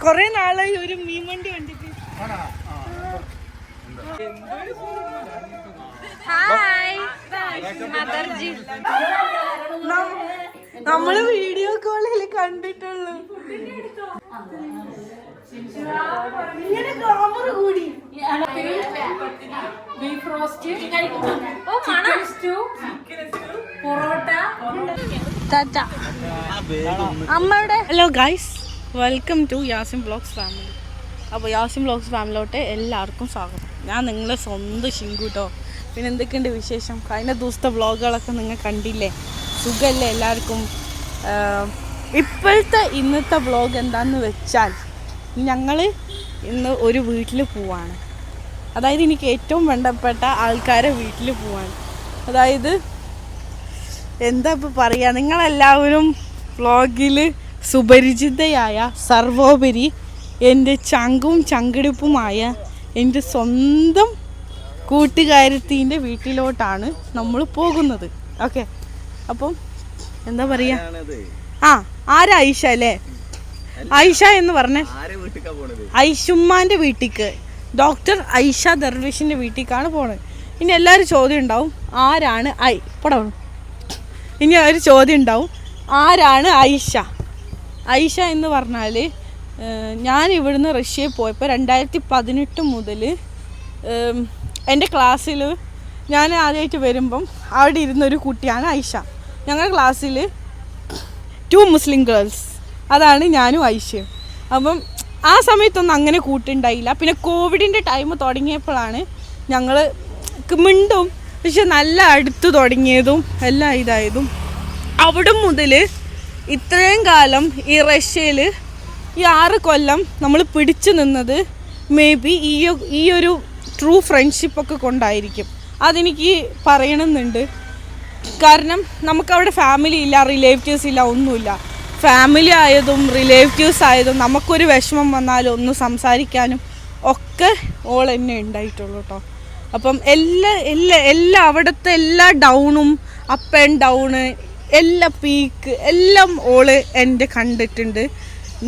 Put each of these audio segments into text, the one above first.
കൊറേ നാളായി ഒരു മീൻ വണ്ടി കണ്ടിട്ട്. നമ്മള് വീഡിയോ കോളിൽ കണ്ടിട്ടുള്ളൂ. ഇങ്ങനെ ഗ്ലാമർ കൂടി. Beef roast, parotta. അമ്മയുടെ hello guys, welcome to Yasin vlogs family. അപ്പോൾ യാസിൻ വ്ളോഗ്സ് ഫാമിലിയിലോട്ട് എല്ലാവർക്കും സ്വാഗതം. ഞാൻ നിങ്ങളെ സ്വന്തം ഷിങ്കു കേട്ടോ. പിന്നെ എന്തൊക്കെയുണ്ട് വിശേഷം? കഴിഞ്ഞ ദിവസത്തെ വ്ളോഗുകളൊക്കെ നിങ്ങൾ കണ്ടില്ലേ? സുഖമല്ലേ എല്ലാവർക്കും? ഇപ്പോഴത്തെ ഇന്നത്തെ വ്ളോഗ് എന്താണെന്ന് വെച്ചാൽ, ഞങ്ങൾ ഇന്ന് ഒരു വീട്ടിൽ പോവാണ്. അതായത് എനിക്ക് ഏറ്റവും വേണ്ടപ്പെട്ട ആൾക്കാരെ വീട്ടിൽ പോവാണ്. അതായത് എന്താ ഇപ്പോൾ പറയുക, നിങ്ങളെല്ലാവരും വ്ളോഗിൽ സുപരിചിതയായ സർവോപരി എൻ്റെ ചങ്കും ചങ്കിടിപ്പുമായ എൻ്റെ സ്വന്തം കൂട്ടുകാരത്തിൻ്റെ വീട്ടിലോട്ടാണ് നമ്മൾ പോകുന്നത്. ഓക്കെ, അപ്പം എന്താ പറയുക, ആരാ ഐഷ അല്ലേ? ഐഷ എന്ന് പറഞ്ഞ ഐഷുമ്മാൻ്റെ വീട്ടിലേക്ക്, ഡോക്ടർ ഐഷ ദർവേഷിൻ്റെ വീട്ടിലേക്കാണ് പോണത്. ഇനി എല്ലാവരും ചോദ്യം ഉണ്ടാവും, ആരാണ് ഇനി ഒരു ചോദ്യം ഉണ്ടാവും, ആരാണ് ഐഷ? ഐഷ എന്ന് പറഞ്ഞാൽ, ഞാൻ ഇവിടുന്ന് റഷ്യയിൽ പോയപ്പോൾ 2018 മുതൽ എൻ്റെ ക്ലാസ്സിൽ ഞാൻ ആദ്യമായിട്ട് വരുമ്പം അവിടെ ഇരുന്നൊരു കുട്ടിയാണ് ഐഷ. ഞങ്ങളുടെ ക്ലാസ്സിൽ 2 മുസ്ലിം ഗേൾസ്, അതാണ് ഞാനും ഐഷയും. അപ്പം ആ സമയത്തൊന്നും അങ്ങനെ കൂട്ടുണ്ടായില്ല. പിന്നെ കോവിഡിൻ്റെ ടൈം തുടങ്ങിയപ്പോഴാണ് ഞങ്ങൾ മിണ്ടും, പക്ഷെ നല്ല അടുത്ത് തുടങ്ങിയതും എല്ലാം ഇതായതും. അവിടെ മുതൽ ഇത്രയും കാലം ഈ റഷ്യയിൽ ഈ 6 കൊല്ലം നമ്മൾ പിടിച്ചു നിന്നത് മേ ബി ഈ ഒരു ട്രൂ ഫ്രണ്ട്ഷിപ്പൊക്കെ കൊണ്ടായിരിക്കും. അതെനിക്ക് പറയണമെന്നുണ്ട്. കാരണം നമുക്കവിടെ ഫാമിലി ഇല്ല, റിലേറ്റീവ്സ് ഇല്ല, ഒന്നുമില്ല. ഫാമിലി ആയതും റിലേറ്റീവ്സ് ആയതും നമുക്കൊരു വിഷമം വന്നാലും ഒന്ന് സംസാരിക്കാനും ഒക്കെ ഓൾ എന്നെ ഉണ്ടായിട്ടുള്ളൂ കേട്ടോ. അപ്പം എല്ലാ അവിടുത്തെ എല്ലാ ഡൗണും, അപ്പ് ആൻഡ് ഡൗണ്, എല്ലാ പീക്ക് എല്ലാം ഓള് എൻ്റെ കണ്ടിട്ടുണ്ട്,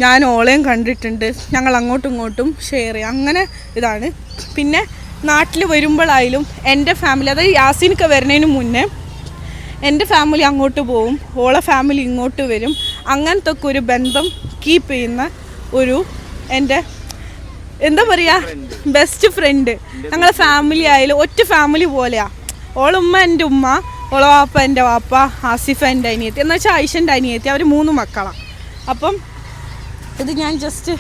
ഞാൻ ഓളെയും കണ്ടിട്ടുണ്ട്. ഞങ്ങൾ അങ്ങോട്ടും ഇങ്ങോട്ടും ഷെയർ ചെയ്യും, അങ്ങനെ ഇതാണ്. പിന്നെ നാട്ടിൽ വരുമ്പോഴായാലും എൻ്റെ ഫാമിലി, അതായത് യാസിനൊക്കെ വരുന്നതിന് മുന്നേ എൻ്റെ ഫാമിലി അങ്ങോട്ട് പോവും, ഓളെ ഫാമിലി ഇങ്ങോട്ട് വരും. അങ്ങനത്തെ ഒക്കെ ഒരു ബന്ധം കീപ്പ് ചെയ്യുന്ന ഒരു എൻ്റെ എന്താ പറയുക, ബെസ്റ്റ് ഫ്രണ്ട്. ഞങ്ങളെ ഫാമിലി ആയാലും ഒറ്റ ഫാമിലി പോലെയാണ്. ഓളുമ്മ എൻ്റെ ഉമ്മ, ഓളെ വാപ്പ എൻ്റെ വാപ്പ, ആസിഫ എൻ്റെ അനിയത്തി, എന്ന് വെച്ചാൽ ഐഷൻ്റെ അനിയത്തി. അവർ 3 മക്കളാണ്. അപ്പം ഇത് ഞാൻ ജസ്റ്റ്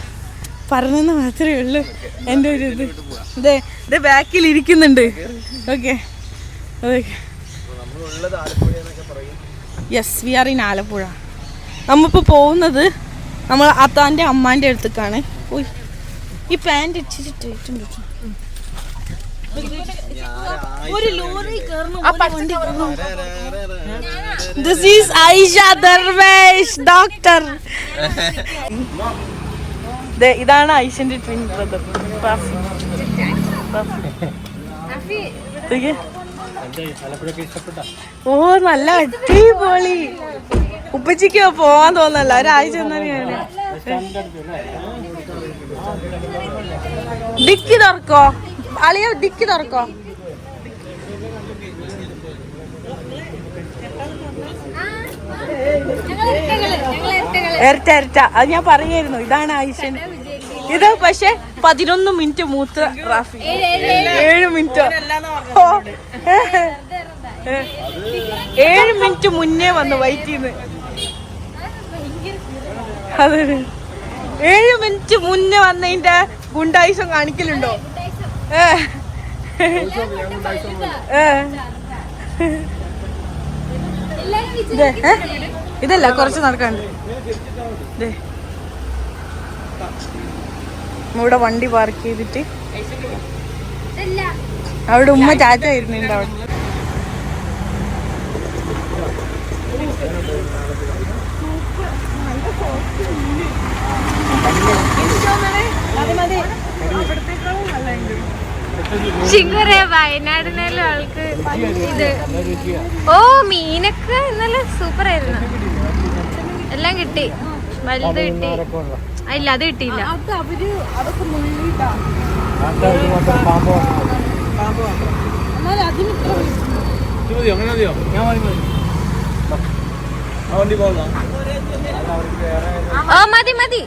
പറഞ്ഞെന്ന് മാത്രമേ ഉള്ളൂ. എൻ്റെ ഒരു ഇത് ബാക്കിൽ ഇരിക്കുന്നുണ്ട്. Okay, yes, we are in Alappuzha. നമ്മളിപ്പോൾ പോകുന്നത് നമ്മൾ അത്താൻ്റെ അമ്മാൻ്റെ അടുത്തേക്കാണ്. ഈ പാൻറ് ഇച്ചിരി ടൈറ്റുണ്ട്. ഒരു ലോറി കയറണം. This is Aisha Darvesh, doctor. ഇതാണ് ഐഷന്റെ ട്വിൻ ബ്രദർ റാഫി. ഓ, നല്ല അടിപൊളി. ഉപ്പച്ചിക്ക് പോവാൻ തോന്നല്ല, ഒരാഴ്ച തന്നെയാണ്. ഡിക്കി തുറക്കോ അളിയ, ഡിക്കി തുറക്കോ. ഇരട്ട അത് ഞാൻ പറയായിരുന്നു. ഇതാണ് ഐഷൻ. ഇത് പക്ഷെ 11 മിനിറ്റ് മൂത്ത റാഫി, 7 മിനിറ്റ് 7 മിനിറ്റ് മുന്നേ വന്നു വൈറ്റിന്ന്. അത് 7 മിനിറ്റ് മുന്നേ വന്നതിന്റെ ഗുണ്ടായിസം കാണിക്കലുണ്ടോ? ഇതല്ല, കുറച്ച് നടക്കാണ്ട്. ഇവിടെ വണ്ടി പാർക്ക് ചെയ്തിട്ട് അവിടെ ഉമ്മ ചാച്ച ഇരുന്നുണ്ട്. അവിടെ വയനാടിനാലും ആൾക്ക് ഇത്. ഓ, മീനൊക്കെ ഇന്നലെ സൂപ്പർ ആയിരുന്നു. എല്ലാം കിട്ടി, വലുത് കിട്ടി. ഇല്ല അത് കിട്ടിയില്ല. അത് അവര് അതൊക്കെ മുഴുകിട്ടാ എന്നാലും അതിന് ഓ മതി മതി.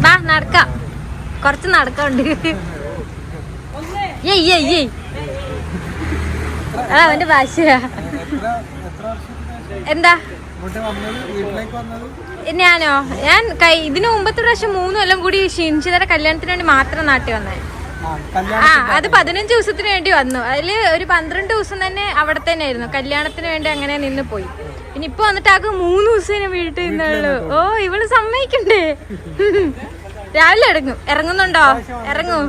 വാ നടക്കാം, കൊറച്ച് നടക്കാണ്ട്. അവന്റെ ഭാഷയാ. എന്താ ഞാനോ? ഞാൻ ഇതിനു മുമ്പത്തെ പ്രാവശ്യം 3 കൊല്ലം കൂടി ഷിൻഷിതയുടെ കല്യാണത്തിന് വേണ്ടി മാത്രം നാട്ടിൽ വന്നേ. അത് 15 ദിവസത്തിന് വേണ്ടി വന്നു. അതില് ഒരു 12 ദിവസം തന്നെ അവിടെ തന്നെ ആയിരുന്നു കല്യാണത്തിന് വേണ്ടി. അങ്ങനെ നിന്ന് പോയി. പിന്നെ ഇപ്പൊ വന്നിട്ട് ആകെ 3 ദിവസം വീട്ടിൽ നിന്നുള്ളൂ. ഓ ഇവള് സമ്മതിക്കണ്ടേ? രാവിലെ ഇറങ്ങുന്നുണ്ടോ? ഇറങ്ങൂ.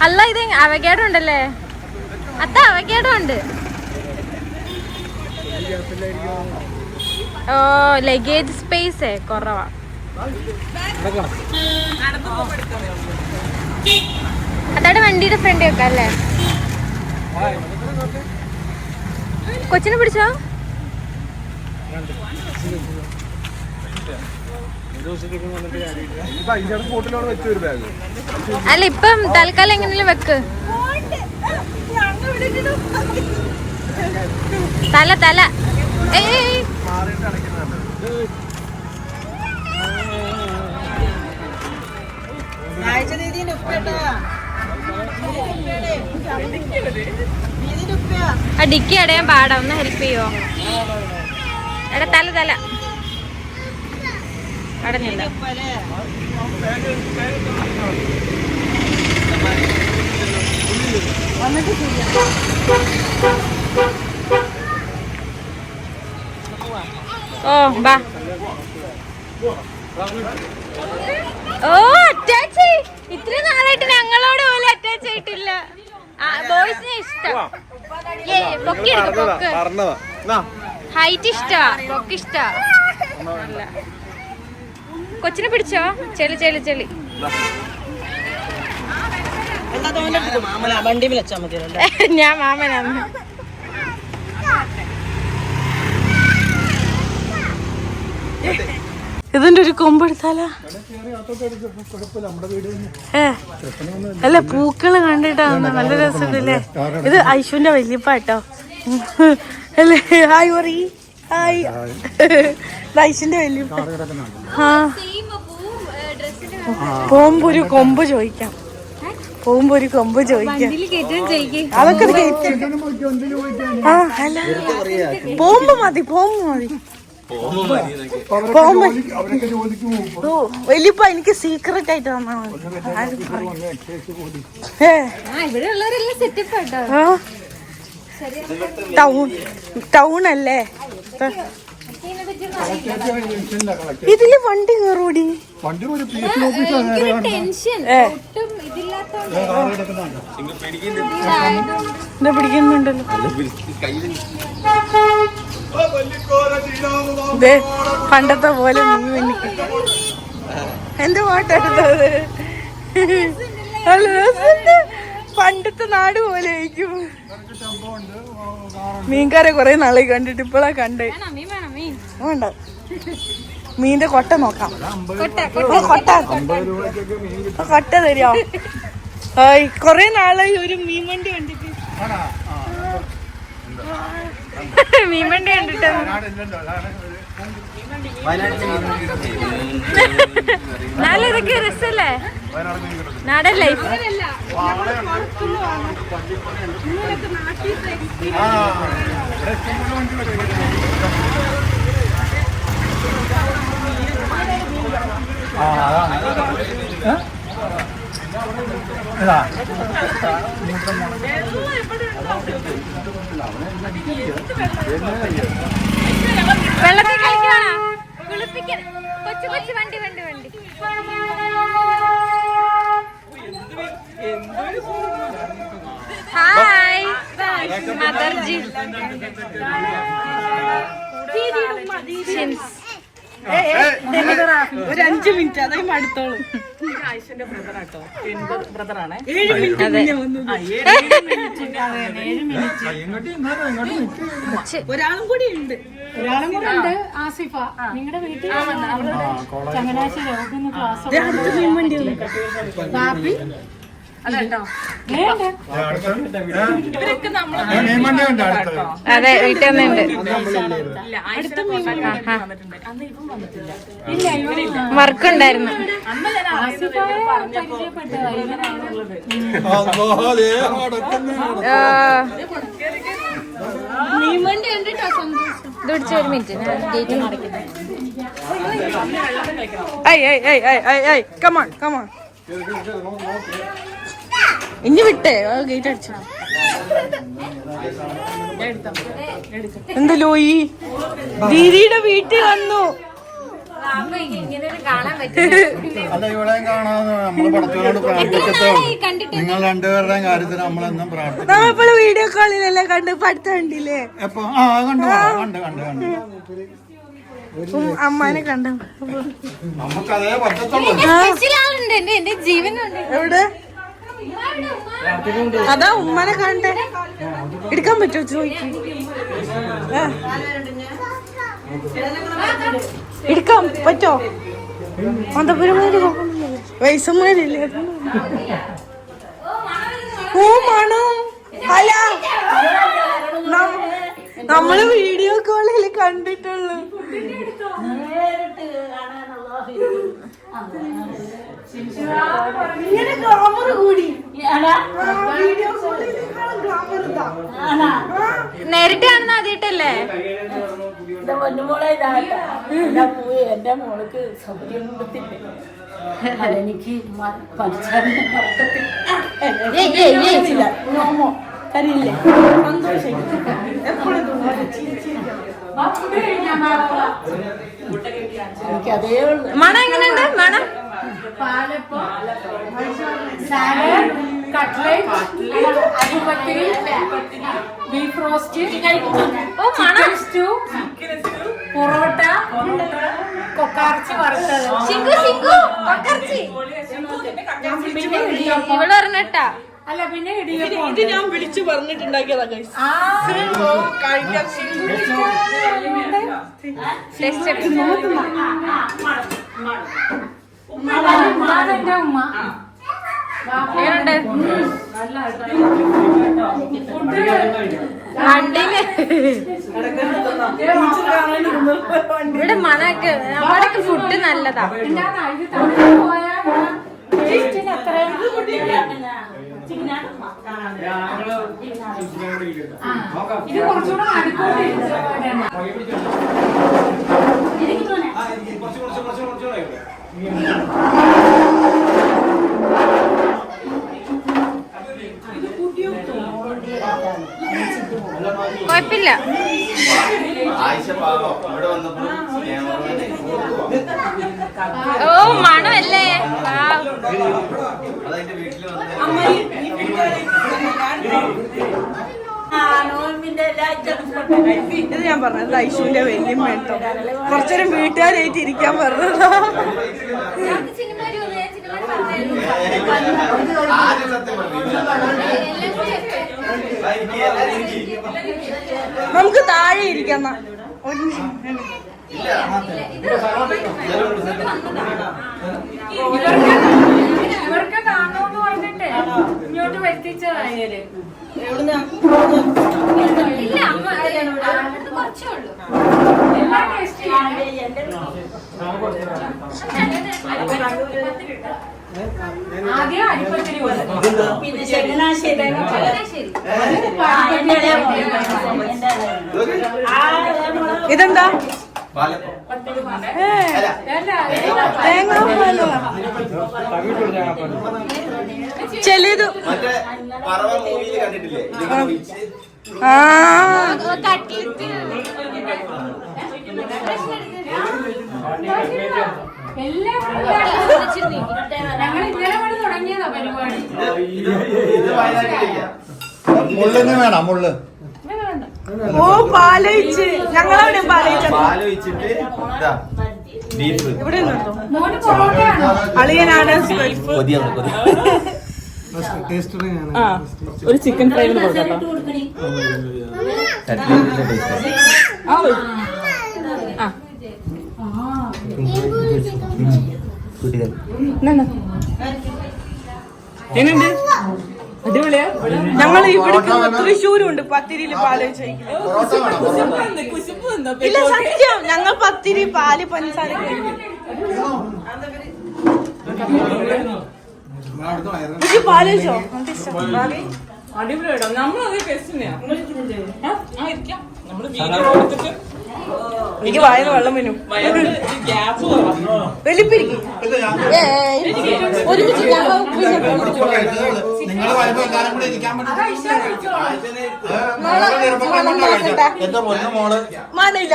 അല്ല ഇത് അവഗേഡോ ഉണ്ടല്ലേ? അത്ത അവഗേഡോ ഉണ്ട്. ഓ ലഗേജ് സ്പേസ് കുറവാ. അതായത് വണ്ടിയുടെ ഫ്രണ്ട് വെക്കാം അല്ലേ? കൊച്ചിനെ പിടിച്ചോ? അല്ല ഇപ്പം തൽക്കാലം എങ്ങനെയും വെക്ക്. തല തല ഡിക്കി അടയാൻ പാടാ. ഒന്ന് ഹെൽപ്പ് ചെയ്യോ? എടാ തല തല അടഞ്ഞില്ല. ഓ ബാ. ഓ അറ്റാച്ച്. ഇത്ര നാളായിട്ട് ഞങ്ങളോട് പോലും അറ്റാച്ച് ആയിട്ടില്ല. ബോയ്സിനെ ഇഷ്ടം. പൊക്കി എടുക്കും. പൊക്ക് ഹൈറ്റ് ഇഷ്ടാ, പൊക്ക് ഇഷ്ടാ. കൊച്ചിനെ പിടിച്ചോ? ചെളി ചെളി ചെളി. ഞാൻ മാമനാന്ന്. ഇതിന്റെ ഒരു കൊമ്പെടുത്താലോ? അല്ല പൂക്കള് കണ്ടിട്ടാണ് നല്ല രസമുണ്ടല്ലേ. ഇത് ഐശുവിന്റെ വല്യപ്പാട്ടോ അല്ലേ? ഹായ് പറ. ഹായ്. ഐശുവിന്റെ വല്യപ്പ. ആ പോകുമ്പോ ഒരു കൊമ്പ് ചോദിക്കാം. പോകുമ്പോ ഒരു കൊമ്പ് ചോദിക്കാം. അതൊക്കെ ആ അല്ല പോകുമ്പോ മതി. പോകുമ്പോ മതി. വലിയപ്പ എനിക്ക് സീക്രട്ട് ആയിട്ട് തന്നാ ടൗൺ അല്ലേ? ഇതില് വണ്ടി കയറൂടി. പിടിക്കുന്നുണ്ടല്ലോ. പണ്ടത്തെ പോലെ എന്റെ പാട്ടെടുത്തത് പണ്ടത്തെ നാട് പോലെ ആയിരിക്കും. മീൻകാരെ കൊറേ നാളെ കണ്ടിട്ട് ഇപ്പളാ കണ്ടേ. വേണ്ട മീന്റെ കൊട്ട നോക്കാം. കൊട്ട തരുമോ? കൊറേ നാളായി ഒരു മീൻ വണ്ടി കണ്ടിട്ട്. മീൻ വണ്ടി കണ്ടിട്ട് നല്ല ഇതൊക്കെ രസല്ലേ? നാടൻ ലൈഫ്. വെള്ളത്തിൽ കളിക്കാണോ? കുളിപ്പിക്കാൻ കൊച്ചു കൊച്ചു വണ്ടി വണ്ടി വണ്ടി. ഹായ് മദർജി. ഒരു 5 മിനിറ്റ് അതായത് അടുത്തോളൂ. ആയിഷന്റെ ബ്രദറാട്ടോ, ബ്രദറാണ്. 7 മിനിറ്റ് മുന്നേ വന്നു. ഒരാളും കൂടി ഉണ്ട്. ആസിഫ നിങ്ങളുടെ വീട്ടിൽ ചങ്ങനാശ്ശേരി അവക്കൊന്ന് ക്ലാസ് അടുത്ത മീൻവണ്ടി വന്നു. ബാപ്പി അതെട്ടോ, ഇവരൊക്കെ നമ്മളെ അതെ വീട്ടിൽ വന്നിട്ടുണ്ട്. ഇല്ല, ആയിഷയുടെ കോൺടാക്ട് വന്നിട്ടുണ്ട്. അന്ന് ഇവൻ വന്നിട്ടില്ല. വർക്ക് ഉണ്ടായിരുന്നു. അന്ന് ഞാൻ ആസിഫയെ പരിചയപ്പെട്ടതാ ഇവനാണുള്ളത്. മീൻവണ്ടി കണ്ടിട്ടോ സന്തോഷം. ഇത് പിടിച്ച ഒരു മിനിറ്റ് ഞാൻ ഗേറ്റ് നടക്കുന്നത്. കമാൺ കമാൺ ഇനി വിട്ടേ ഗേറ്റ് അടിച്ചു. എന്തല്ലോ ഈ ദീദിയുടെ വീട്ടിൽ വന്നു. കാണാൻ പറ്റില്ല. അല്ല ഇവിടെ കാണാതെ നമ്മള് പടത്തോട് പ്രാർത്ഥിക്കത്തേ ഉള്ളൂ. നിങ്ങൾ രണ്ടുപേരുടെയും കാര്യത്തിന് നമ്മളെന്നും പ്രാർത്ഥിക്കും. നമ്മളിപ്പോൾ വീഡിയോ കോളിലല്ലേ കണ്ട് പഠിത്തം കണ്ടില്ലേ? എപ്പോ കണ്ടു കണ്ടു കണ്ടു കണ്ടു അമ്മാനെ കണ്ട നമുക്കതേ പറ്റത്തുള്ളൂ. എന്റെ ജീവനുണ്ട്. എവിടെ? അതാ ഉമ്മാനെ കണ്ടേ. എടുക്കാൻ പറ്റുമോ ചോദിക്കും. എടുക്കാൻ പറ്റോ? മതപരമാര് വയസ്സന്മാരില്ലേ? ഓ മണം. അല്ല നമ്മള് വീഡിയോ കോളിൽ കണ്ടിട്ടുള്ളൂ. ഇങ്ങനെ ഗ്ലാമർ കൂടി. വീഡിയോ കോളിൽ ഗ്ലാമർ ഇതാ. നേരിട്ട് കാണുന്ന ആദ്യമായിട്ടല്ലേ? എന്റെ മോൾക്ക് സൗകര്യം കൊടുത്തില്ലേ എനിക്ക് കരിയില്ലേ സന്തോഷം. എപ്പോഴും എനിക്ക് അതേ ഉള്ളു. മണം എങ്ങനെയുണ്ട്? മണം palappam, salad, cutlet, arippathiri, beef roast, chicken stew, parotta, കൊക്കാർച്ചി വറുത്തത്, ഇവിടെ പറഞ്ഞിട്ടാ. അല്ല പിന്നെ ഇടിയപ്പം. ഇത് ഞാൻ വിളിച്ചു പറഞ്ഞിട്ടുണ്ടാക്കിയതാ guys. കഴിക്കാൻ എന്റെ ഉമ്മ ഇവിടെ മണൊക്കെ അവിടെയൊക്കെ ഫുഡ് നല്ലതാ. ഇത് തണുപ്പ് പോയാൽ അത്രയും ഇത് കുറച്ചുകൂടെ അടുക്കൂടെ കുഴപ്പമില്ല. ഓ മണമല്ലേ? ഇത് ഞാൻ പറഞ്ഞത് ഐശുവിന്റെ വലിയ മേട്ടോ. കുറച്ചേരം വീട്ടുകാരായിട്ട് ഇരിക്കാൻ പറഞ്ഞതാ. നമുക്ക് താഴെ ഇരിക്കാം. ഇവർക്ക് കാണുമെന്ന് പറഞ്ഞിട്ട് ഇങ്ങോട്ട് വരുത്തിച്ചതായത്. എല്ലാ ടേസ്റ്റ് ആദ്യം അരിപ്പത്തിരി പിന്നെ ചങ്ങനാശ്ശേരി ഇതെന്താ? തേങ്ങാപ്പാലോ? ചെലത് എല്ലാം ഞങ്ങൾ ഇന്നലെ കൊണ്ട് തുടങ്ങിയതാ പരിപാടി. മുള്ളിന് വേണം മുള്ള്. ഓ പാലൊഴിച്ച് ഞങ്ങളവിടെ പാലൊഴിച്ച പാലൊഴിച്ചിട്ട് ഇവിടെ നിന്നോ മോന് പൊറോട്ടയാണോ? അളിയനാണ് ഗൾഫ്. ആ ഒരു ചിക്കൻ ഫ്രൈ കൊടുക്കട്ടോ. ആ ആ എങ്ങനെയുണ്ട്? അടിപൊളിയാ. ഞങ്ങൾ ഇവിടേക്ക് തൃശ്ശൂരും ഉണ്ട് പത്തിരിയില് പാല് ചോദിക്കുന്നത്. ഇല്ല സത്യം, ഞങ്ങൾ പത്തിരി പാല് പഞ്ചസാര പാല് വെച്ചോ. അടിപൊളിയാട്ടോ. നമ്മളത് ടേസ്റ്റ് തന്നെയാ. നമ്മള് വീഡിയോ കൊടുത്തിട്ട് എനിക്ക് വായന വെള്ളം വരും. ഗ്യാപ്പ് വെളുപ്പിരിക്കും ഒരുമിച്ച് നിങ്ങൾ വരുമ്പോ എല്ലാരും കൂടെ ഇരിക്കാൻ എന്റെ പൊന്നു മോള് മണയില്ല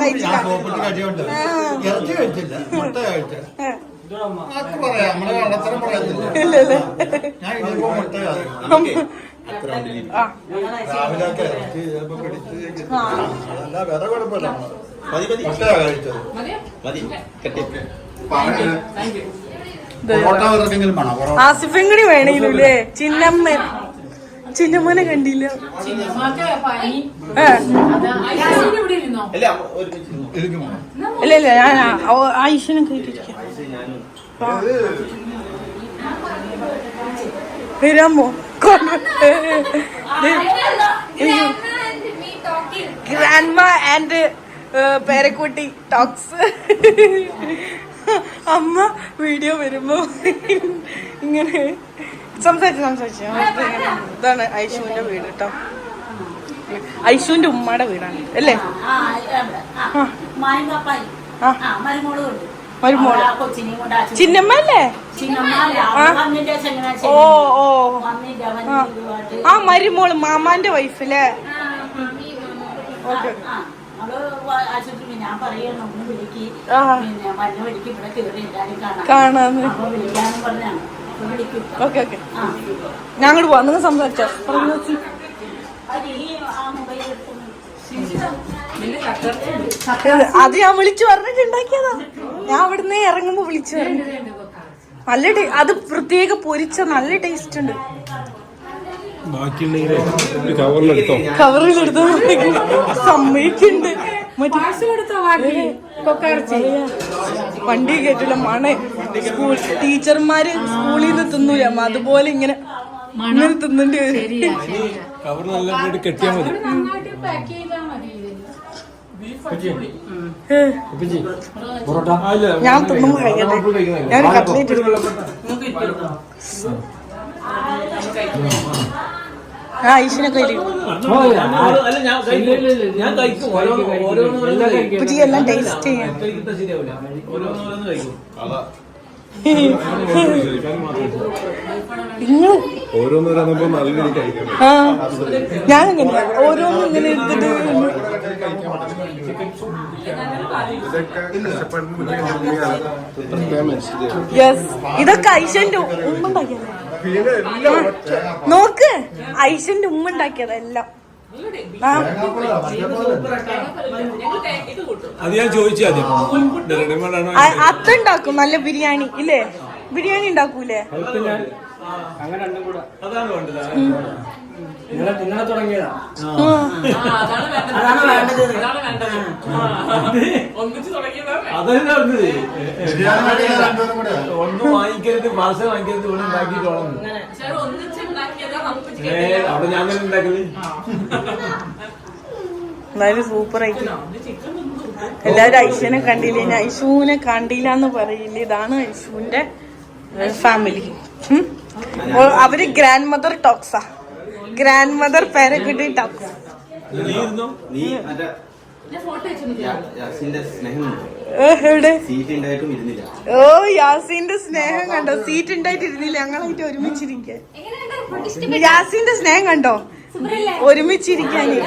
കഴിച്ചില്ല. സോപ്പിട്ട് കടിയുണ്ട്. ഇറച്ചി കഴിച്ചില്ല, മുട്ട കഴിച്ച പറയാം. നമ്മള് കള്ളത്തരം പറയത്തില്ല. ഞാൻ ഇതിപ്പോ മുട്ട രാവിലെ ഇറച്ചി ചിലപ്പോ പിടിച്ച് അതല്ല വേറെ കുഴപ്പമില്ല. മുട്ടയാ കഴിച്ചത്. പൊറോട്ട ഇവർക്കെങ്കിലും വേണം. പൊറോട്ട ആസിഫെങ്കടി വേണേലൂല്ലേ. ചിന്നമ്മനെ കണ്ടില്ല. ചിന്നമ്മക്ക് പനി. ഏ യാസീൻ ഇവിടെ ഇരുന്നോ? ഇതിലേക്ക് വേണം. ഇല്ല ഞാൻ ആയിഷനെ കേട്ടിരിക്കാം. വരാമോ? ഗ്രാൻഡ്മ ആൻഡ് പേരക്കുട്ടി ടോക്സ്. അമ്മ വീഡിയോ വരുമ്പോ ഇങ്ങനെ സംസാരിച്ചു. ഇതാണ് ഐഷുവിന്റെ വീട് കേട്ടോ. ഐഷുവിന്റെ ഉമ്മയുടെ വീടാണ് അല്ലേ? മരുമോള് ചിന്നമ്മ അല്ലേ? ഓ ആ മരുമോള് മാമാന്റെ വൈഫ് അല്ലേ? ഓക്കെ. കാണാന്ന്. ഓക്കെ ഞാൻ അങ്ങോട്ട് പോവാ. നിങ്ങൾ സംസാരിച്ചോ. അത് ഞാൻ വിളിച്ചു പറഞ്ഞിട്ടുണ്ടാക്കിയതാ. ഞാൻ അവിടുന്ന് ഇറങ്ങുമ്പോ വിളിച്ചു പറഞ്ഞു. നല്ല അത് പ്രത്യേക പൊരിച്ച നല്ല ടേസ്റ്റ് ഉണ്ട്. കവറിലെടുത്തോ സമ്മതിക്കുന്നുണ്ട്. വണ്ടി കേട്ടില്ല മണ. ടീച്ചർമാര് സ്കൂളിൽ നിന്ന് തിന്നൂല, അതുപോലെ ഇങ്ങനെ തിന്നേണ്ടി വരും. കെട്ടിയാ മതി. ഞാൻ തിന്നുമ്പോ കഴിക്കട്ടെ. ഞാൻ കട്ട്ലേറ്റ് എടുക്കും. ഐഷിനെ കയ്യിൽ എല്ലാം ടേസ്റ്റ് ചെയ്യാം. ഞാനങ്ങനെ ഓരോന്നും ഇങ്ങനെ എടുത്തിട്ട് യെസ് ഇതൊക്കെ ഐഷന്റെ ഉമ്മ ഉണ്ടാക്കിയതാ. നോക്ക് ഐഷന്റെ ഉമ്മ ഉണ്ടാക്കിയതാ എല്ലാം. അത് ഞാൻ ചോദിച്ചു ആദ്യം. അത്തുണ്ടാക്കും നല്ല ബിരിയാണി ഇല്ലേ? ബിരിയാണി ഉണ്ടാക്കൂലേ? അങ്ങനെ രണ്ടും കൂടെ അതാണ് വേണ്ടത്. നിങ്ങളെ തുടങ്ങിയതാ. അതല്ല പറഞ്ഞത്. ഒന്നും വാങ്ങിക്കരുത്, പാർസൽ വാങ്ങിക്കരുത്, ഇവിടെ ഉണ്ടാക്കിയിട്ട് വേണം. അവിടെ ഞാൻ തന്നെ ഉണ്ടാക്കല്. എന്തായാലും സൂപ്പർ ആയിട്ട്. എല്ലാവരും ഐഷുവിനെ കണ്ടില്ല. ഐഷുവിനെ കണ്ടില്ല എന്ന് പറയില്ല. ഇതാണ് ഐഷുവിന്റെ ഫാമിലി. അവര് ഗ്രാൻഡ് മദർ ടോക്സാ. ഗ്രാൻഡ് മദർ പേരക്കുട്ടി ടോക്സ്. എവിടെ? ഓ യാസിന്റെ സ്നേഹം കണ്ടോ? സീറ്റ് ഉണ്ടായിട്ട് ഇരുന്നില്ല, ഞങ്ങളായിട്ട് ഒരുമിച്ചിരിക്കാൻ. യാസിന്റെ സ്നേഹം കണ്ടോ? ഒരുമിച്ചിരിക്കാന്.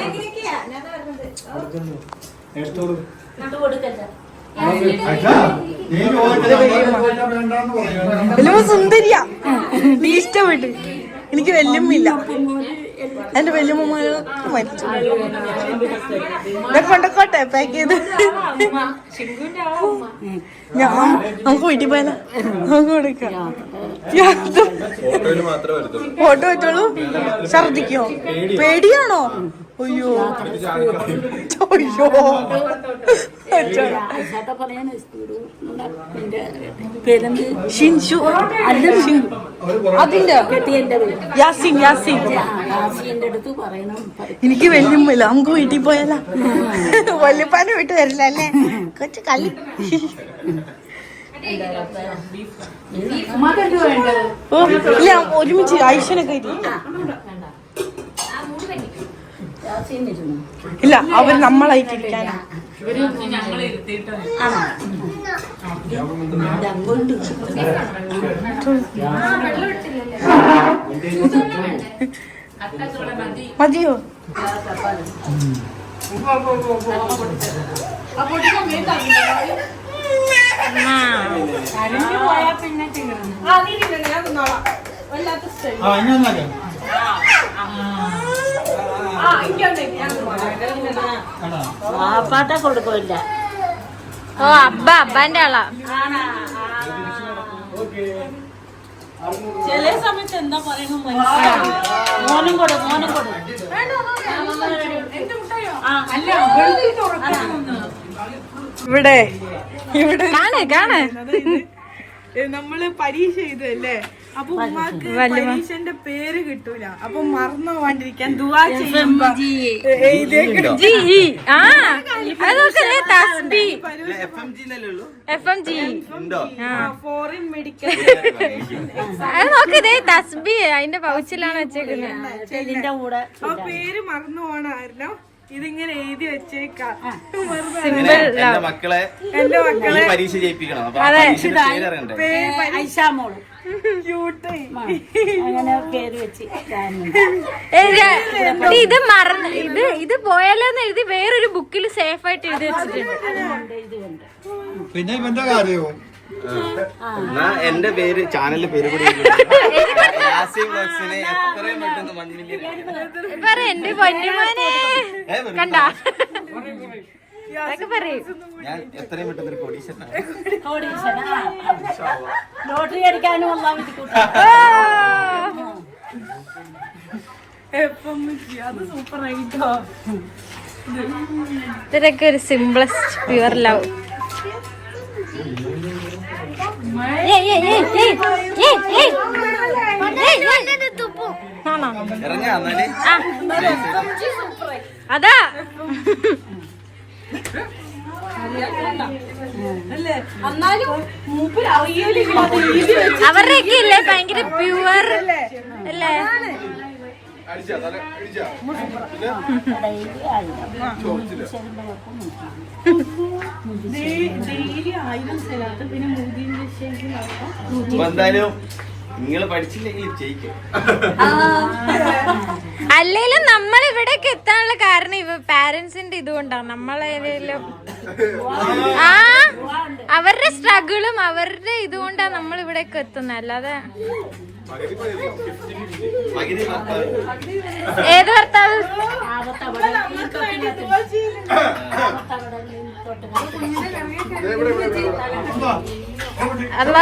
വലിയ സുന്ദരിയാ. നീ ഇഷ്ടപ്പെട്ട്. എനിക്ക് വല്യമ്മില്ല. എന്റെ വലിയമ്മമാരൊക്കെ മരിച്ചു. ഇതൊക്കെ കൊണ്ടോട്ടെ പാക്ക് ചെയ്ത്. നമുക്ക് വീട്ടിൽ പോയാലോ? നമുക്ക് കൊടുക്കാം. ഫോട്ടോ പറ്റുള്ളൂ. ഛർദിക്കോ? പേടിയാണോ? അയ്യോ അയ്യോ ഷിൻഷു അതിന്റെ യാസിൻ യാസിൻ. എനിക്ക് വല്യമ്മല്ല. നമുക്ക് വീട്ടിൽ പോയാലോ? വല്യപ്പാനെ വീട്ടിൽ വരില്ല അല്ലേ? കൊച്ചു കളി. ഓ ഇല്ല, ഒരുമിച്ച് ഐശ്വനൊക്കെ ഇല്ല, അവർ നമ്മളായിട്ടിരിക്കാനാ. ഞങ്ങൾ ഇരുത്തിയിട്ട് മതിയോ? പാട്ട കൊടുക്കില്ല. ഓ അബ്ബാന്റെ ആളാ. ചില സമയത്ത് എന്താ പറയുന്നത് മോനും കൊടു ഇവിടെ ഇവിടെ കാണേ നമ്മള് പരീക്ഷ എഴുതല്ലേ, അപ്പൊ ഉമ്മാക്ക് പരീക്ഷന്റെ പേര് കിട്ടൂല. അപ്പൊ മറന്നു പോവാണ്ടിരിക്കാൻ ദുആ ചെയ്യുമ്പോ ഫോറിൻ മെഡിക്കൽ തസ്ബി അതിന്റെ പൗച്ചിലാണ് വെച്ചേക്കുന്നത്. കൂടെ ആ പേര് മറന്നു പോണായിരുന്നു. ഇതിങ്ങനെ എഴുതി വെച്ചേക്കാം. എന്റെ മക്കളെ പരീക്ഷ ജയിപ്പിക്കണം. അപ്പൊ ഐഷാമോള് അങ്ങനെ പേര് വെച്ച് ഇത് മറന്ന് ഇത് പോയാലോന്ന് എഴുതി വേറൊരു ബുക്കിൽ സേഫ് ആയിട്ട് എഴുതി വെച്ചിട്ടുണ്ട്. പിന്നെ ഇവന്റെ കാര്യവും എന്നാ എന്റെ പേര് ചാനലിന്റെ പേര് കൂടി എത്രയും പെട്ടെന്ന് 1 മില്യൺ എന്റെ പൊന്നുമോനെ കണ്ടാ പറയും. ഞാൻ എത്രയും പെട്ടെന്ന് ഒരു കോടീശ്വരനാണ്. ലോട്ടറി അടിക്കാനും അത് സൂപ്പർ ആയിട്ടോ. ഇതൊക്കെ ഒരു സിംപ്ലസ്റ്റ് പ്യുവർ ലവ്. ആണോ? ഇറങ്ങാ എന്നാല് അതാ അവരുടെയൊക്കെ ഇല്ലേ ഭയങ്കര പ്യുവർ അല്ലേ? എന്തായാലും നിങ്ങള് പഠിച്ചില്ലെങ്കിൽ ജയിക്കും. അല്ലേലും നമ്മൾ ഇവിടേക്ക് എത്താനുള്ള കാരണം ഇവ പാരന്റ്സിന്റെ ഇതുകൊണ്ടാണ്. നമ്മളേലും അവരുടെ സ്ട്രഗിളും അവരുടെ ഇതുകൊണ്ടാണ് നമ്മൾ ഇവിടേക്ക് എത്തുന്നത്. അല്ലാതെ ഏത് ഭർത്താവ്? അല്ല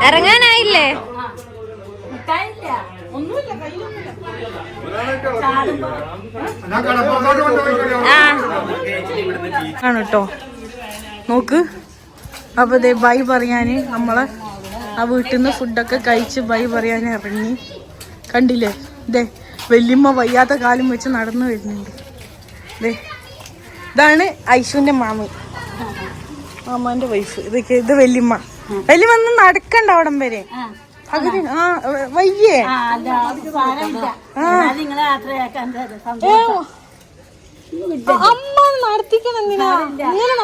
ഇറങ്ങാനായില്ലേ? ആണ് കേട്ടോ. നോക്ക്, അപ്പൊ ദേ ബൈ പറയാന് നമ്മളെ ആ വീട്ടിൽ നിന്ന് ഫുഡൊക്കെ കഴിച്ച് ബൈ പറയാൻ ഇറങ്ങി. കണ്ടില്ലേ, ദേ വല്യമ്മ വയ്യാത്ത കാലം വെച്ച് നടന്നു വരുന്നുണ്ട്. ദേ ഇതാണ് ഐശുവിന്റെ മാമാന്റെ വൈഫ്. ഇത് വല്യമ്മ. വല്യമ്മ ഒന്നും നടക്കണ്ട അവിടം വരെ. അങ്ങനെ വയ്യേ അമ്മ നടത്തിക്കണം. എന്തിനാ ഇങ്ങനെ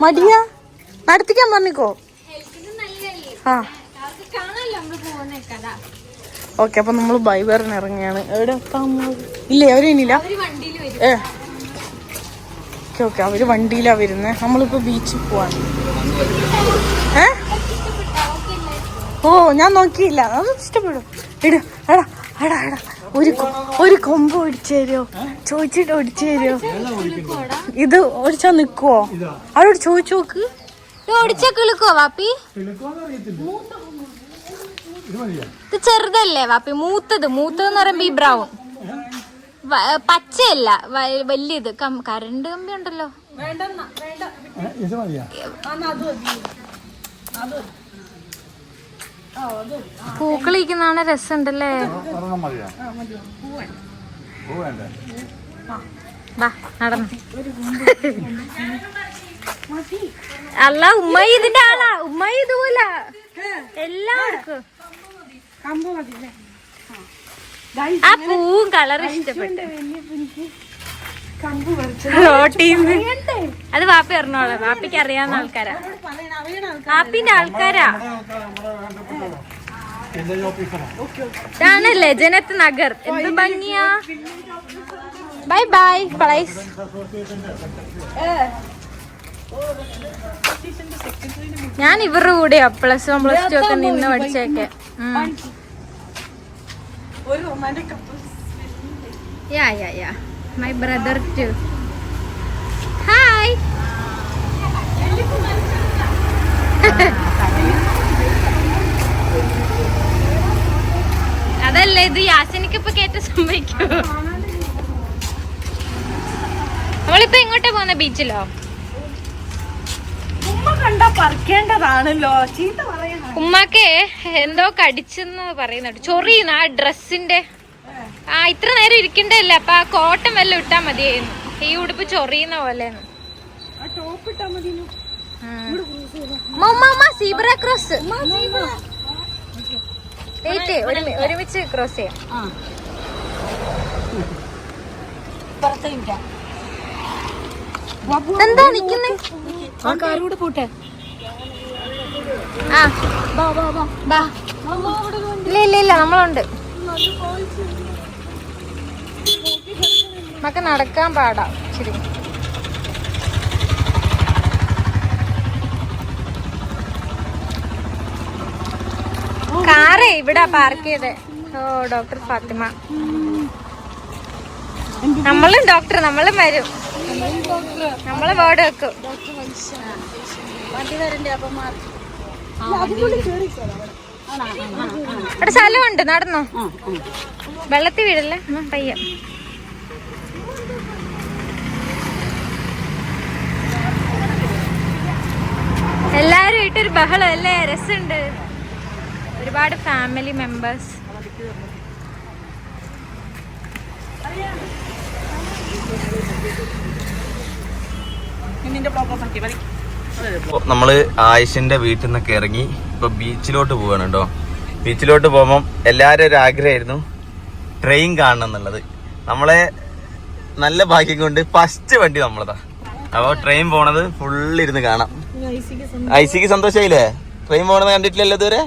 മടിയാ? നടത്തിക്കാൻ പറഞ്ഞിക്കോ. ഓക്കെ, അപ്പൊ നമ്മള് ബൈ പറഞ്ഞ് ഇറങ്ങിയാണ്. എവിടെ ഇല്ലേ? അവരില്ല. ഓക്കെ, അവര് വണ്ടിയിലാ വരുന്നേ. നമ്മളിപ്പോ ബീച്ചിൽ പോവാണ്. ഓ ഞാൻ നോക്കിയില്ല, അത് ഇഷ്ടപ്പെടും. ഇട എടാ എടാ എടാ ഒരു കൊമ്പ് ഒടിച്ചു തരുമോ? ചോദിച്ചിട്ട് ഒടിച്ചു തരുമോ? ഇത് ഒടിച്ചാ നിക്കുവോ? അവരോട് ചോദിച്ചു നോക്ക്. ഓടിച്ചാ കിളുക്കോ വാപ്പി? ഇത് ചെറുതല്ലേ വാപ്പി? മൂത്തതെന്ന് പറയുമ്പോ ഈ ബ്രൗൺ, പച്ചയല്ല വലിയത്. കരണ്ട് കമ്പി ഉണ്ടല്ലോ. പൂക്കളിരിക്കുന്നതാണ് രസമുണ്ടല്ലേ. വാ നടന്നു. അല്ല ഉമ്മായി ഇതിന്റെ ആളാ. ഉമ്മായി ഇതുപോലെ എല്ലാവർക്കും ആ പൂവും കളർ ഇഷ്ടപ്പെട്ടു. റോട്ടീന്ന് അത് വാപ്പി അറിഞ്ഞോളാം. വാപ്പിക്ക് അറിയാവുന്ന ആൾക്കാരാ, വാപ്പിന്റെ ആൾക്കാരാ. ഇതാണല്ലേ ജനത്ത് നഗർ. എന്ത് ഭംഗിയാ. Bye bye please. ഞാൻ ഇവരുടെ കൂടെയാ +1 +2 ഒക്കെ നിന്ന് പഠിച്ചേക്കെ. Yeah my brother too. Hi. അതല്ലേ ഇത് യാസിനിക്ക് ഇപ്പൊ കേട്ട സംഭവിക്കൂ. നമ്മളിപ്പോ എങ്ങോട്ടാ പോകുന്ന? ബീച്ചിലോ? പറിക്കേണ്ടതാണല്ലോ, ചീത്ത പറയണ. ഉമ്മാക്ക് എന്തോ കടിച്ചെന്ന് പറയുന്നുണ്ട്. ചൊറിയുന്നു ആ ഡ്രസ്സിന്റെ. ഇത്ര നേരം ഇരിക്കണ്ടല്ല, അപ്പൊ ആ കോട്ടൺ വല്ലതും ഇട്ടാ മതിയായിരുന്നു. ഈ ഉടുപ്പ് ചൊറിയുന്ന പോലെയാണ്. സീബ്ര ക്രോസ് ഒരുമിച്ച് ക്രോസ് ചെയ്യാം. എന്താ നിക്കുന്നേ? പോട്ടെ. ഇല്ല നമ്മളുണ്ട്. നമുക്ക് നടക്കാൻ പാടാ. ശരി. കാറേ ഇവിടെ പാർക്ക് ചെയ്തേ. ഓ ഡോക്ടർ ഫാത്തിമ. നമ്മളും ഡോക്ടർ, നമ്മളും വരും. നമ്മള് വേർഡ് വെക്കും. അവിടെ സ്ഥലമുണ്ട്, നടന്നോ. വെള്ളത്തിൽ വീഴല്ലേ പയ്യ. എല്ലാരും ആയിട്ടൊരു ബഹളം അല്ലേ, രസമുണ്ട്. ഒരുപാട് ഫാമിലി മെമ്പേഴ്സ്. നമ്മള് ആയിഷിന്റെ വീട്ടിൽ നിന്നൊക്കെ ഇറങ്ങി ഇപ്പൊ ബീച്ചിലോട്ട് പോവാണ് കേട്ടോ. ബീച്ചിലോട്ട് പോകുമ്പം എല്ലാരും ഒരു ആഗ്രഹമായിരുന്നു ട്രെയിൻ കാണണം എന്നുള്ളത്. നമ്മളെ നല്ല ഭാഗ്യം കൊണ്ട് ഫസ്റ്റ് വണ്ടി നമ്മളതാ. അപ്പൊ ട്രെയിൻ പോണത് ഫുള്ളിരുന്ന് കാണാം. ഐസിക്ക് സന്തോഷായില്ലേ? ട്രെയിൻ പോണത് കണ്ടിട്ടില്ലല്ലോ ഇതുവരെ.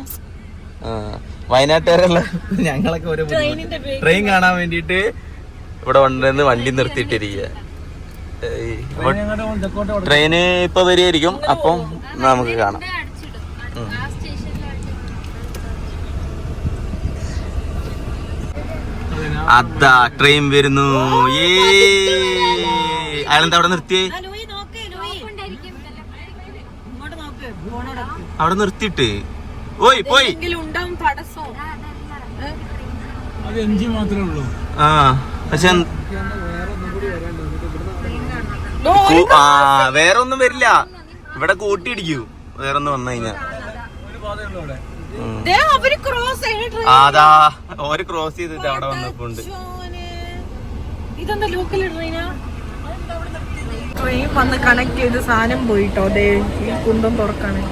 വയനാട്ടുകാരുള്ള ഞങ്ങളൊക്കെ ഒരു ട്രെയിൻ കാണാൻ വേണ്ടിട്ട് ഇവിടെ വന്നിരുന്ന് വണ്ടി നിർത്തിയിട്ടിരിക്കുക. ട്രെയിന് ഇപ്പൊ വരികയായിരിക്കും, അപ്പം നമുക്ക് കാണാം. അതാ ട്രെയിൻ വരുന്നു. അയാളെന്താ അവിടെ നിർത്തിയേ? അവിടെ നിർത്തിയിട്ട് പോയി. ആ പക്ഷെ വേറെ ഒന്നും വരില്ല. ഇവിടെ കൂട്ടിയിടിക്കൂ വേറൊന്നും വന്നു കഴിഞ്ഞാ. അതാ ഓര് ക്രോസ് ചെയ്തിട്ട് അവിടെ വന്നപ്പോണ്ട്. ട്രെയിൻ വന്ന് കണക്ട് ചെയ്ത് സാധനം പോയിട്ടോ. അതെ ഈ കുന്തം തുറക്കാണ്.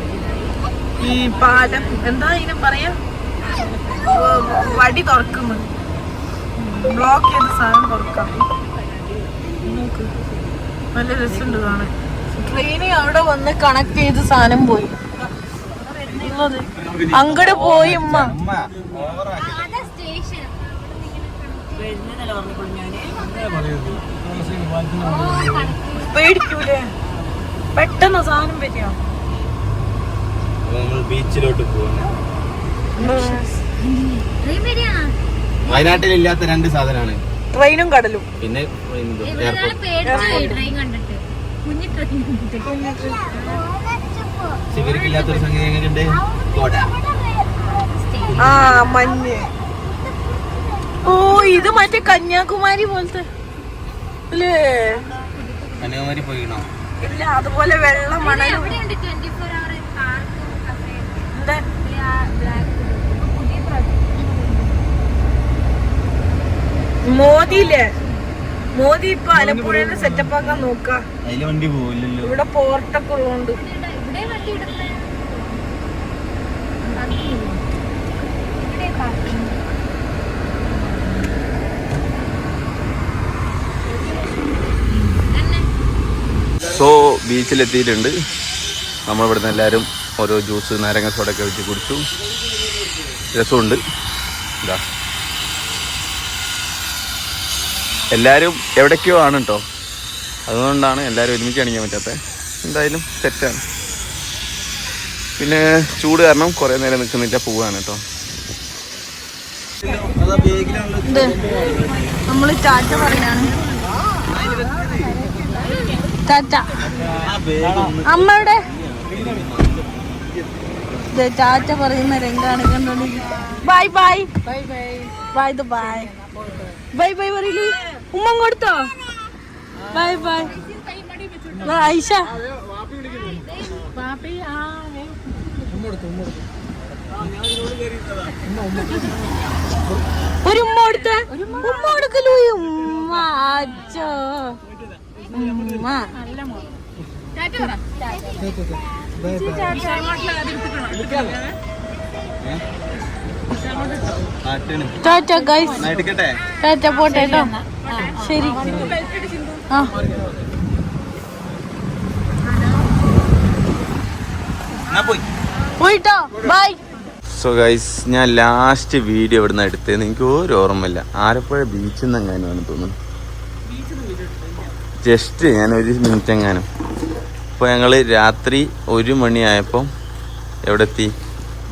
ഈ പാലം എന്താ ഇതിനും പറയാ, വടി തുറക്കുന്നു. ബ്ലോക്ക് ചെയ്ത് സാധനം തുറക്കാം. നോക്ക് നല്ല രസമുണ്ട് കാണാൻ. ട്രെയിന് അവിടെ വന്ന് കണക്ട് ചെയ്ത് സാധനം പോയി. അങ്ങോട്ട് പോയി ഉമ്മ. പേടിക്കൂലേ? പെട്ടെന്ന് സാധനം വരിക. ബീച്ചിലോട്ട് പോവാണ്. വയനാട്ടിലില്ലാത്ത 2 സാധനമാണ്, ട്രെയിനും കടലും. പിന്നെ എയർപോർട്ട്. ഇവർക്കില്ലാത്തൊരു സംഗതി എങ്ങനെയുണ്ട്? കോട. ആ മഞ്ഞ്. ഓ ഇത് മറ്റേ കന്യാകുമാരി പോലത്തെ അല്ലേ? കന്യാകുമാരി പോയിണോ? ഇല്ല, അതുപോലെ വെള്ള മണലും. മോദിയില്ലേ, മോദി ഇപ്പൊ ആലപ്പുഴയിൽ സെറ്റപ്പ് ആക്കാൻ നോക്ക. അതില് വണ്ടി പോവില്ലല്ലോ, ഇവിടെ പോർട്ടൊക്കെ ഉള്ളതുകൊണ്ട്. സോ ബീച്ചിലെത്തിയിട്ടുണ്ട്. നമ്മളിവിടുന്ന് എല്ലാവരും ഓരോ ജ്യൂസ്, നാരങ്ങ സോഡൊക്കെ വെച്ച് കുടിച്ചു. രസമുണ്ട്. ഇതാ എല്ലാവരും എവിടേക്കോ ആണ് കേട്ടോ, അതുകൊണ്ടാണ് എല്ലാവരും ഒരുമിച്ച് കാണിക്കാൻ പറ്റാത്തത്. എന്തായാലും സെറ്റാണ്. പിന്നെ ചൂട് കാരണം കുറേ നേരം നിൽക്കുന്നില്ല, പോവാണ് കേട്ടോ. നമ്മള് ടാറ്റ പറയാണ്. ടാറ്റ അമ്മയുടെ ടാറ്റ പറയുന്ന രംഗാണ് കണ്ടോണ്ട്. Bye bye bye bye bye bye bye bye പറയൂ. ഉമ്മ കൊടുത്തോ? Bye bye Aisha. ഒരു ഉമ്മ കൊടുത്ത, ഉമ്മ കൊടുക്കലൂ. ഉമ്മ അച്ഛോ ഉമ്മ. ടാറ്റ ഗൈസ്, ടാറ്റ പോട്ടെ കേട്ടോ. ശരി ആ പോയിട്ടോ, ബൈ. സോ ഗൈസ്, ഞാൻ ലാസ്റ്റ് വീഡിയോ ഇവിടുന്ന് എടുത്തതെന്ന് എനിക്ക് ഒരു ഓർമ്മയില്ല. ആലപ്പുഴ ബീച്ചിൽ നിന്ന് എങ്ങാനുമാണ് തോന്നുന്നു. ജസ്റ്റ് ഞാൻ 1 മിനിറ്റ് എങ്ങാനും. അപ്പോൾ ഞങ്ങൾ രാത്രി 1 മണിയായപ്പം എവിടെ എത്തി?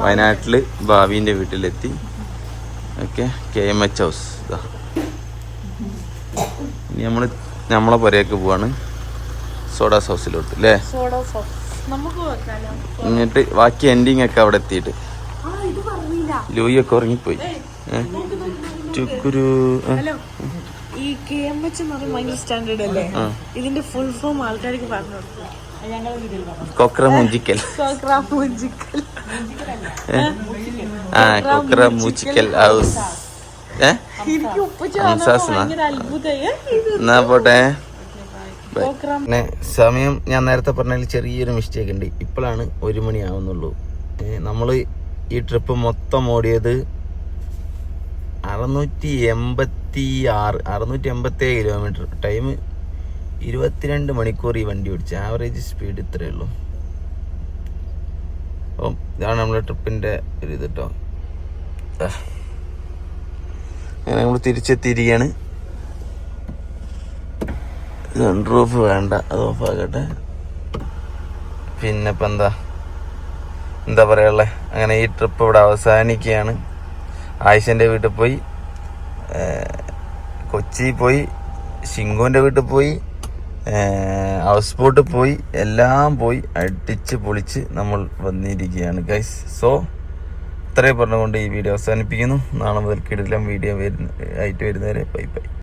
വയനാട്ടിൽ ഭാവീൻ്റെ വീട്ടിലെത്തി. Okay, KMH house. ഇനി നമ്മളെ പുരയൊക്കെ പോവാണ്, സോഡാസ് ഹൗസിലോട്ട് അല്ലേ. എന്നിട്ട് ബാക്കി എൻഡിങ് ഒക്കെ അവിടെ എത്തിയിട്ട് ലൂയൊക്കെ ഉറങ്ങിപ്പോയി. ചുക്കുരു ഈ KMH എന്ന് പറയുമ്പോൾ ഭയങ്കര സ്റ്റാൻഡേർഡ് അല്ലേ? ഇതിന്റെ ഫുൾ ഫോം ആൾക്കാർക്ക് പറഞ്ഞു കൊടുക്കും. കൊക്രമുഞ്ചിക്കൽ. കൊക്രമുച്ചിക്കൽ ഹൗസ്. എന്നാ പോട്ടെ. പിന്നെ സമയം ഞാൻ നേരത്തെ പറഞ്ഞതിൽ ചെറിയൊരു മിസ്റ്റേക്ക് ഉണ്ട്. ഇപ്പോഴാണ് 1 മണി ആവുന്നുള്ളൂ. നമ്മൾ ഈ ട്രിപ്പ് മൊത്തം ഓടിയത് 687 കിലോമീറ്റർ. ടൈം 22 മണിക്കൂർ ഈ വണ്ടി ഓടിച്ച്. ആവറേജ് സ്പീഡ് ഇത്രയേ ഉള്ളൂ. അപ്പം ഇതാണ് നമ്മളെ ട്രിപ്പിൻ്റെ ഒരു ഇത് കേട്ടോ. അങ്ങനെ നമ്മൾ തിരിച്ചെത്തിയിരിക്കുകയാണ്. സൺറൂഫ് വേണ്ട, അത് ഓഫാക്കട്ടെ. പിന്നെ ഇപ്പം എന്താ പറയുള്ളത്, അങ്ങനെ ഈ ട്രിപ്പ് ഇവിടെ അവസാനിക്കുകയാണ്. ആയിഷൻ്റെ വീട്ടിൽ പോയി, കൊച്ചി പോയി, ഷിങ്കുവിൻ്റെ വീട്ടിൽ പോയി, ഹൗസ് ബോട്ടിൽ പോയി, എല്ലാം പോയി അടിച്ച് പൊളിച്ച് നമ്മൾ വന്നിരിക്കുകയാണ് ഗൈസ്. സോ ഇത്രയും പറഞ്ഞുകൊണ്ട് ഈ വീഡിയോ അവസാനിപ്പിക്കുന്നു. നാളെ മുതൽ കിടിലം വീഡിയോ ആയിട്ട് വരുന്നവരെ ബൈ ബൈ.